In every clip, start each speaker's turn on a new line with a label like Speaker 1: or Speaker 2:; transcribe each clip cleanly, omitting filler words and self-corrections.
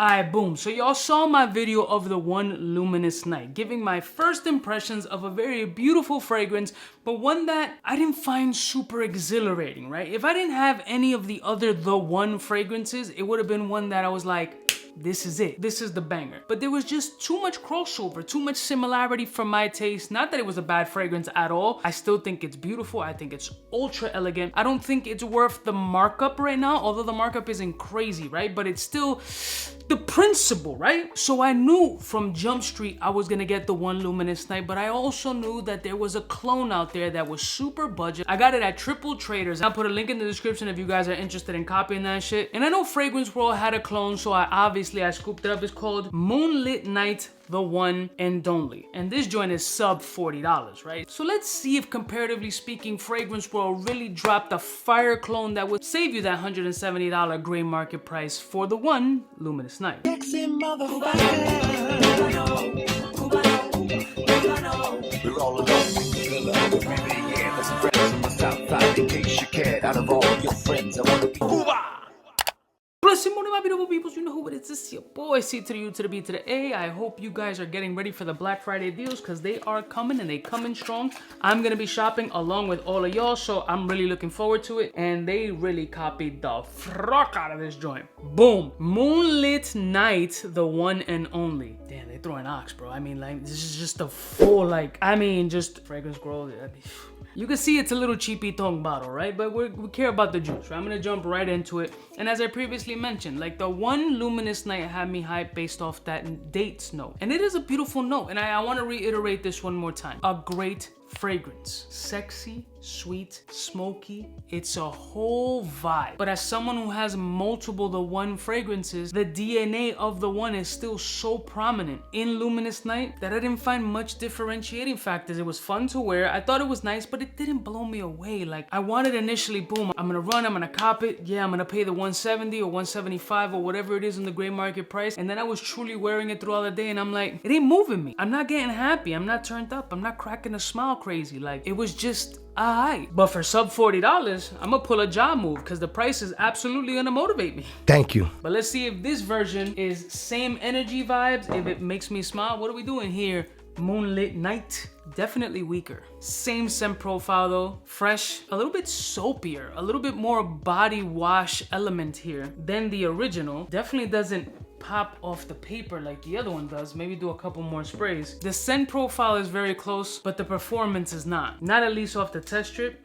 Speaker 1: Alright, boom. So y'all saw my video of the one Luminous night, giving my first impressions of a very beautiful fragrance, but one that I didn't find super exhilarating, right? If I didn't have any of the other The One fragrances, it would have been one that I was like, this is it. This is the banger. But there was just too much crossover, too much similarity for my taste. Not that it was a bad fragrance at all. I still think it's beautiful. I think it's ultra elegant. I don't think it's worth the markup right now, although the markup isn't crazy, right? But it's still the principle, right? So I knew from Jump Street I was gonna get the one Luminous night, but I also knew that there was a clone out there that was super budget. I got it at Triple Traders. I'll put a link in the description if you guys are interested in copying that shit. And I know Fragrance World had a clone, so I scooped it up. It's called Moonlit Night, the one and only. And this joint is sub $40, right? So let's see if, comparatively speaking, Fragrance World really dropped a fire clone that would save you that $170 gray market price for the one Luminous night. Blessing morning, my beautiful peoples. You know who it is. It's your boy, C to the U to the B to the A. I hope you guys are getting ready for the Black Friday deals because they are coming and they coming strong. I'm going to be shopping along with all of y'all, so I'm really looking forward to it. And they really copied the fuck out of this joint. Boom. Moonlit Night, the one and only. Damn, they throwing ox, bro. I mean, like, this is just a full, like, just Fragrance Grove. You can see it's a little cheapy tongue bottle, right? But we care about the juice, right? I'm gonna jump right into it. And as I previously mentioned, like the one Luminous night had me hyped based off that dates note. And it is a beautiful note. And I wanna reiterate this one more time. A great fragrance. Sexy, sweet, smoky. It's a whole vibe. But as someone who has multiple The One fragrances, the DNA of the one is still so prominent in Luminous Night that I didn't find much differentiating factors. It was fun to wear. I thought it was nice, but it didn't blow me away. Like, I wanted initially, boom, I'm gonna run, I'm gonna cop it. Yeah, I'm gonna pay the 170 or 175 or whatever it is in the gray market price. And then I was truly wearing it throughout the day and I'm like, it ain't moving me. I'm not getting happy. I'm not turned up. I'm not cracking a smile crazy. Like, it was just alright. But for sub $40, I'm gonna pull a jaw move because the price is absolutely gonna motivate me.
Speaker 2: Thank you.
Speaker 1: But let's see if this version is same energy vibes, if it makes me smile. What are we doing here? Moonlit Night. Definitely weaker. Same scent profile though. Fresh, a little bit soapier, a little bit more body wash element here than the original. Definitely doesn't pop off the paper like the other one does. Maybe do a couple more sprays. The scent profile is very close, but the performance is not. Not at least off the test strip.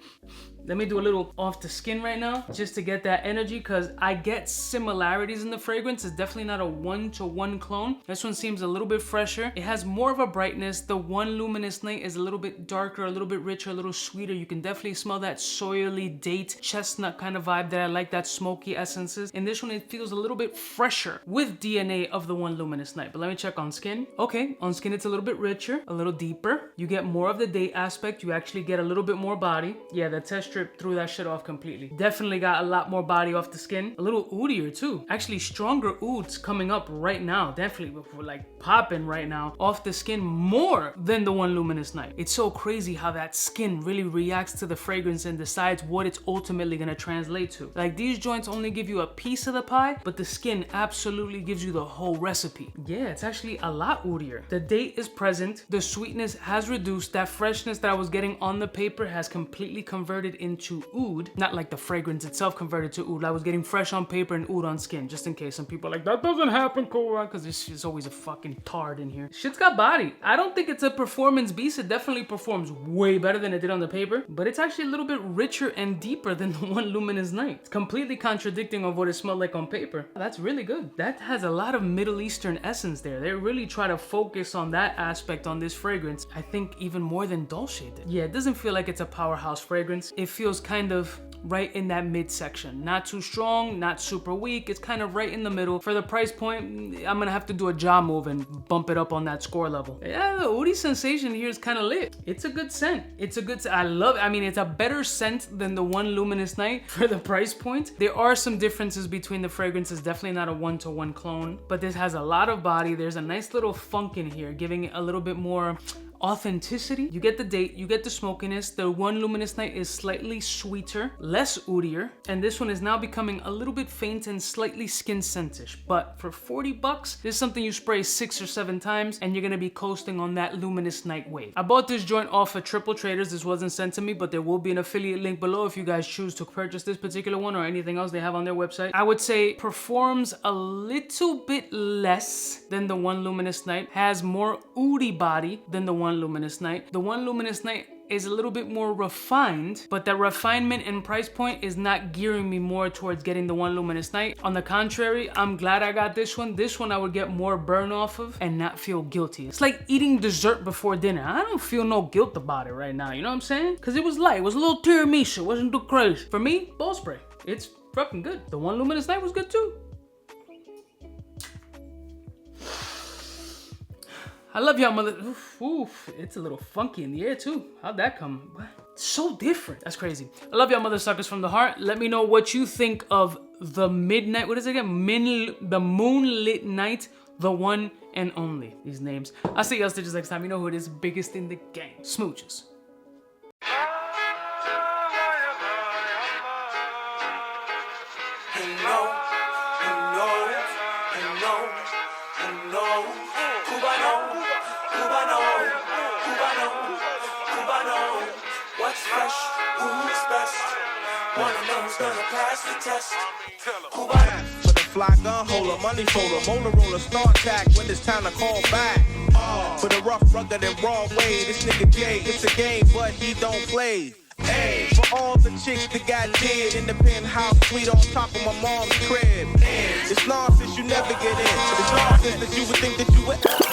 Speaker 1: Let me do a little off the skin right now just to get that energy because I get similarities in the fragrance. It's definitely not a one-to-one clone. This one seems a little bit fresher. It has more of a brightness. The one Luminous night is a little bit darker, a little bit richer, a little sweeter. You can definitely smell that soily date chestnut kind of vibe that I like, that smoky essences. In this one, it feels a little bit fresher with DNA of the one Luminous night. But let me check on skin. Okay, on skin, it's a little bit richer, a little deeper. You get more of the date aspect. You actually get a little bit more body. Yeah, the test strip threw that shit off completely. Definitely got a lot more body off the skin. A little oodier too. Actually, stronger ouds coming up right now. Definitely, we're like popping right now off the skin more than the one Luminous night. It's so crazy how that skin really reacts to the fragrance and decides what it's ultimately gonna translate to. Like, these joints only give you a piece of the pie, but the skin absolutely gives you the whole recipe. Yeah, it's actually a lot oodier. The date is present. The sweetness has reduced. That freshness that I was getting on the paper has completely converted into oud. Not like the fragrance itself converted to oud. I was getting fresh on paper and oud on skin, just in case some people are like, that doesn't happen, cool, because this is always a fucking tard in here. Shit's got body. I don't think it's a performance beast. It definitely performs way better than it did on the paper, but it's actually a little bit richer and deeper than the one Luminous night. It's completely contradicting of what it smelled like on paper. That's really good. That has a lot of Middle Eastern essence there. They really try to focus on that aspect on this fragrance. I think even more than Dolce did. Yeah, it doesn't feel like it's a powerhouse fragrance. It feels kind of right in that midsection. Not too strong, not super weak. It's kind of right in the middle. For the price point, I'm gonna have to do a jaw move and bump it up on that score level. Yeah, the oudy sensation here is kind of lit. It's a good scent. It's a good scent. I love it. I mean, it's a better scent than the one Luminous night for the price point. There are some differences between the fragrances. Definitely not a one-to-one clone, but this has a lot of body. There's a nice little funk in here, giving it a little bit more authenticity. You get the date, you get the smokiness. The one Luminous Night is slightly sweeter, less oodier, and this one is now becoming a little bit faint and slightly skin scentish. But for 40 bucks, this is something you spray 6 or 7 times and you're gonna be coasting on that Luminous Night wave. I bought this joint off at Triple Traders. This wasn't sent to me, but there will be an affiliate link below if you guys choose to purchase this particular one or anything else they have on their website. I would say performs a little bit less than the one Luminous Night, has more oody body than the one Luminous Night. The one Luminous Night is a little bit more refined, but that refinement and price point is not gearing me more towards getting the one Luminous Night. On the contrary, I'm glad I got this one. This one I would get more burn off of and not feel guilty. It's like eating dessert before dinner. I don't feel no guilt about it right now, you know what I'm saying? Because it was light, it was a little tiramisu, it wasn't too crazy. For me, ball spray, it's fucking good. The one Luminous Night was good too. I love y'all mother. Oof, it's a little funky in the air too. How'd that come? What? So different. That's crazy. I love y'all mother suckers from the heart. Let me know what you think of the midnight. What is it again? The moonlit night. The one and only. These names. I'll see y'all stitches next time. You know who it is. Biggest in the game. Smooches.
Speaker 2: What's fresh? Who's best? One of them's gonna pass the test. For the fly gun holder, money folder, molar roller, start attack when it's time to call back. For the rough, rugged, and raw way, this nigga Jay, it's a game, but he don't play. Hey, for all the chicks that got dead in the penthouse suite on top of my mom's crib. It's nonsense you never get in. It's nonsense that you would think that you would.